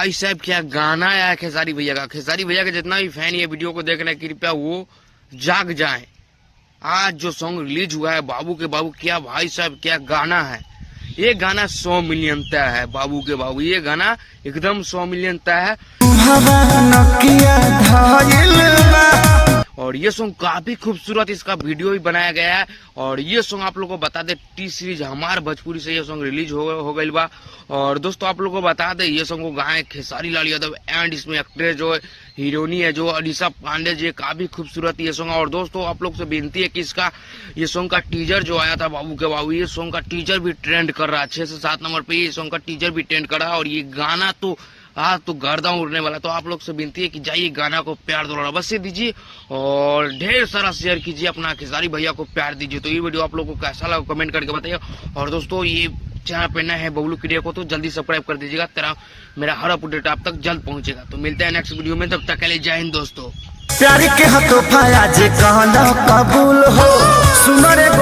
भाई साहब क्या गाना आया है खेसारी भैया का। खेसारी भैया के जितना भी फैन ये वीडियो को देख रहे हैं कृपया वो जाग जाएं। आज जो सॉन्ग रिलीज हुआ है बाबू के बाबू, क्या भाई साहब क्या गाना है। ये गाना 100 मिलियन तय है। बाबू के बाबू ये गाना एकदम 100 मिलियन तय है। और ये सॉन्ग काफी खूबसूरत इसका वीडियो भी बनाया गया है। और ये सॉन्ग आप लोगों को बता दे टी सीरीज हमार भोजपुरी से ये सॉन्ग रिलीज हो गई बा। और दोस्तों आप लोगों को बता दे ये सॉन्ग को गाए खेसारी लाल यादव एंड इसमें एक्ट्रेस जो हीरोइनी है जो अलीशा पांडे जी, काफी खूबसूरत ये सॉन्ग। और दोस्तों आप लोग से विनती है कि इसका ये सॉन्ग का टीजर जो आया था बाबू के बाबू, ये सॉन्ग का टीजर भी ट्रेंड कर रहा है। 6 से 7 नंबर पे ये सॉन्ग का टीजर भी ट्रेंड कर रहा है। और ये गाना तो आज तो गर्दा उड़ने वाला। तो आप लोग से विनती है कि जाइए गाना को प्यार दोबारा अवश्य दीजिए और ढेर सारा शेयर कीजिए, अपना खेसारी भैया को प्यार दीजिए। तो ये वीडियो आप लोग को कैसा लगा कमेंट करके बताइए। और दोस्तों ये चैनल पे नया है बबलू क्रिएटर को तो जल्दी सब्सक्राइब कर दीजिएगा, तेरा मेरा हर अपडेट आप तक जल्द पहुंचेगा। तो मिलते हैं नेक्स्ट वीडियो में, तब तक के लिए जय हिंद दोस्तों। प्यार के हाथों फाया जे कहना कबूल हो सुन रे।